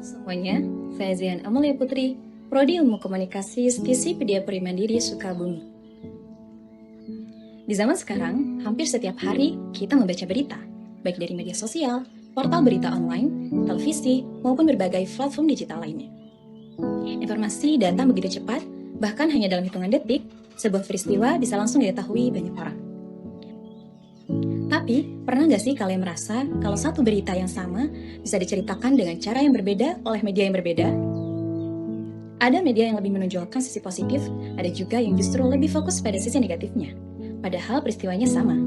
Semuanya, saya Zian Amalia Putri, Prodi Ilmu Komunikasi Stisi Pediapri Mandiri Sukabumi. Di zaman sekarang, hampir setiap hari kita membaca berita, baik dari media sosial, portal berita online, televisi, maupun berbagai platform digital lainnya. Informasi datang begitu cepat, bahkan hanya dalam hitungan detik, sebuah peristiwa bisa langsung diketahui banyak orang. Tapi, pernah nggak sih kalian merasa kalau satu berita yang sama bisa diceritakan dengan cara yang berbeda oleh media yang berbeda? Ada media yang lebih menonjolkan sisi positif, ada juga yang justru lebih fokus pada sisi negatifnya. Padahal peristiwanya sama.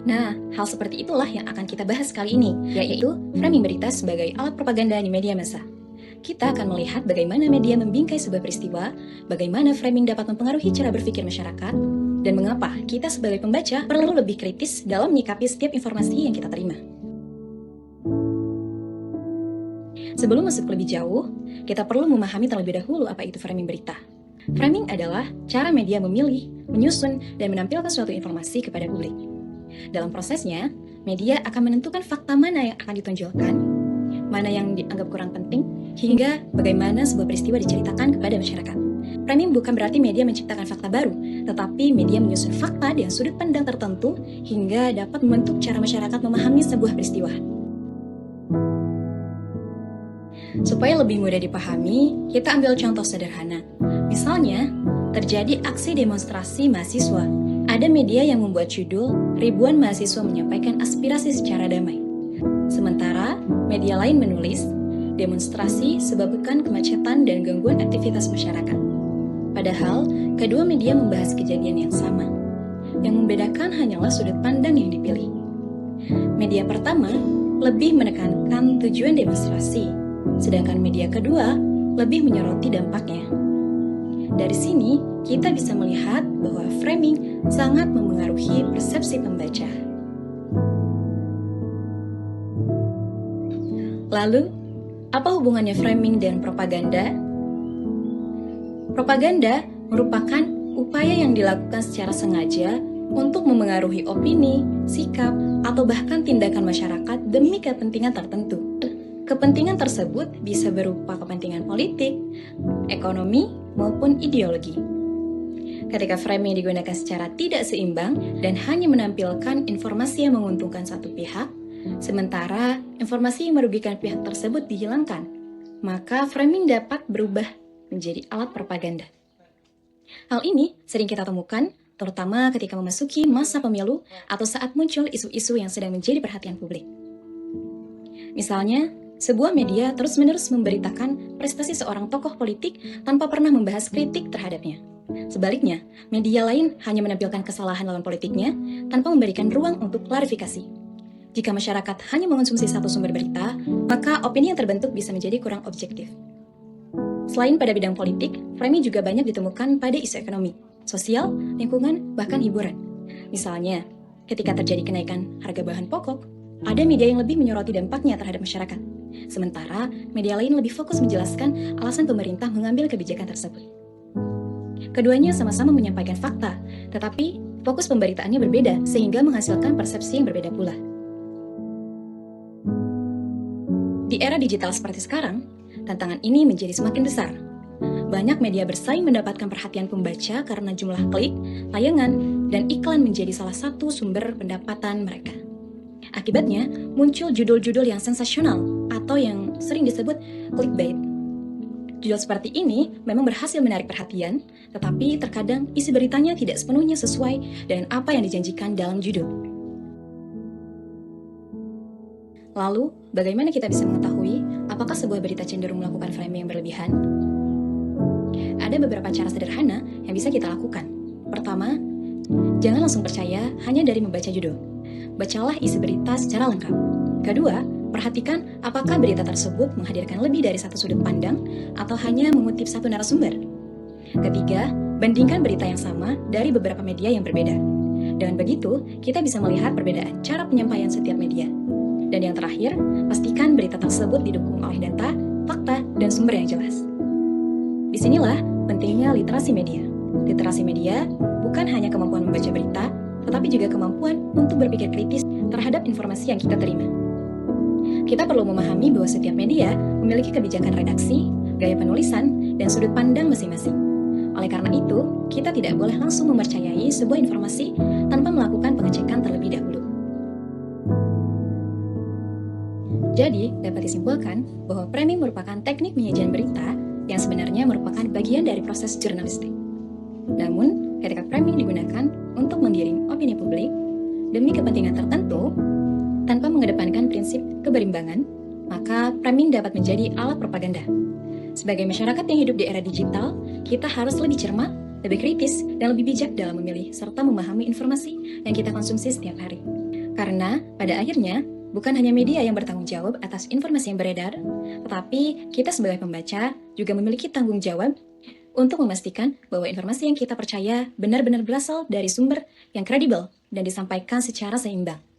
Nah, hal seperti itulah yang akan kita bahas kali ini, yaitu framing berita sebagai alat propaganda di media massa. Kita akan melihat bagaimana media membingkai sebuah peristiwa, bagaimana framing dapat mempengaruhi cara berpikir masyarakat, dan mengapa kita sebagai pembaca perlu lebih kritis dalam menyikapi setiap informasi yang kita terima. Sebelum masuk lebih jauh, kita perlu memahami terlebih dahulu apa itu framing berita. Framing adalah cara media memilih, menyusun, dan menampilkan suatu informasi kepada publik. Dalam prosesnya, media akan menentukan fakta mana yang akan ditonjolkan, mana yang dianggap kurang penting, hingga bagaimana sebuah peristiwa diceritakan kepada masyarakat. Framing bukan berarti media menciptakan fakta baru, tetapi media menyusun fakta dengan sudut pandang tertentu hingga dapat membentuk cara masyarakat memahami sebuah peristiwa. Supaya lebih mudah dipahami, kita ambil contoh sederhana. Misalnya, terjadi aksi demonstrasi mahasiswa. Ada media yang membuat judul, ribuan mahasiswa menyampaikan aspirasi secara damai. Sementara, media lain menulis, demonstrasi sebabkan kemacetan dan gangguan aktivitas masyarakat. Padahal, kedua media membahas kejadian yang sama. Yang membedakan hanyalah sudut pandang yang dipilih. Media pertama lebih menekankan tujuan demonstrasi, sedangkan media kedua lebih menyoroti dampaknya. Dari sini, kita bisa melihat bahwa framing sangat memengaruhi persepsi pembaca. Lalu, apa hubungannya framing dan propaganda? Propaganda merupakan upaya yang dilakukan secara sengaja untuk memengaruhi opini, sikap, atau bahkan tindakan masyarakat demi kepentingan tertentu. Kepentingan tersebut bisa berupa kepentingan politik, ekonomi, maupun ideologi. Ketika framing digunakan secara tidak seimbang dan hanya menampilkan informasi yang menguntungkan satu pihak, sementara informasi yang merugikan pihak tersebut dihilangkan, maka framing dapat berubah menjadi alat propaganda. Hal ini sering kita temukan, terutama ketika memasuki masa pemilu atau saat muncul isu-isu yang sedang menjadi perhatian publik. Misalnya, sebuah media terus-menerus memberitakan prestasi seorang tokoh politik tanpa pernah membahas kritik terhadapnya. Sebaliknya, media lain hanya menampilkan kesalahan lawan politiknya tanpa memberikan ruang untuk klarifikasi. Jika masyarakat hanya mengonsumsi satu sumber berita, maka opini yang terbentuk bisa menjadi kurang objektif. Selain pada bidang politik, framing juga banyak ditemukan pada isu ekonomi, sosial, lingkungan, bahkan hiburan. Misalnya, ketika terjadi kenaikan harga bahan pokok, ada media yang lebih menyoroti dampaknya terhadap masyarakat. Sementara, media lain lebih fokus menjelaskan alasan pemerintah mengambil kebijakan tersebut. Keduanya sama-sama menyampaikan fakta, tetapi fokus pemberitaannya berbeda sehingga menghasilkan persepsi yang berbeda pula. Di era digital seperti sekarang, tantangan ini menjadi semakin besar. Banyak media bersaing mendapatkan perhatian pembaca karena jumlah klik, tayangan, dan iklan menjadi salah satu sumber pendapatan mereka. Akibatnya, muncul judul-judul yang sensasional atau yang sering disebut clickbait. Judul seperti ini memang berhasil menarik perhatian, tetapi terkadang isi beritanya tidak sepenuhnya sesuai dengan apa yang dijanjikan dalam judul. Lalu, bagaimana kita bisa mengetahui apakah sebuah berita cenderung melakukan framing yang berlebihan? Ada beberapa cara sederhana yang bisa kita lakukan. Pertama, jangan langsung percaya hanya dari membaca judul. Bacalah isi berita secara lengkap. Kedua, perhatikan apakah berita tersebut menghadirkan lebih dari satu sudut pandang atau hanya mengutip satu narasumber. Ketiga, bandingkan berita yang sama dari beberapa media yang berbeda. Dengan begitu, kita bisa melihat perbedaan cara penyampaian setiap media. Dan yang terakhir, pastikan berita tersebut didukung oleh data, fakta, dan sumber yang jelas. Disinilah pentingnya literasi media. Literasi media bukan hanya kemampuan membaca berita, tetapi juga kemampuan untuk berpikir kritis terhadap informasi yang kita terima. Kita perlu memahami bahwa setiap media memiliki kebijakan redaksi, gaya penulisan, dan sudut pandang masing-masing. Oleh karena itu, kita tidak boleh langsung mempercayai sebuah informasi tanpa melakukan pengecekan terlebih dahulu. Jadi, dapat disimpulkan bahwa framing merupakan teknik penyajian berita yang sebenarnya merupakan bagian dari proses jurnalistik. Namun, ketika framing digunakan untuk menggiring opini publik demi kepentingan tertentu, tanpa mengedepankan prinsip keberimbangan, maka framing dapat menjadi alat propaganda. Sebagai masyarakat yang hidup di era digital, kita harus lebih cermat, lebih kritis, dan lebih bijak dalam memilih serta memahami informasi yang kita konsumsi setiap hari. Karena, pada akhirnya, bukan hanya media yang bertanggung jawab atas informasi yang beredar, tetapi kita sebagai pembaca juga memiliki tanggung jawab untuk memastikan bahwa informasi yang kita percaya benar-benar berasal dari sumber yang kredibel dan disampaikan secara seimbang.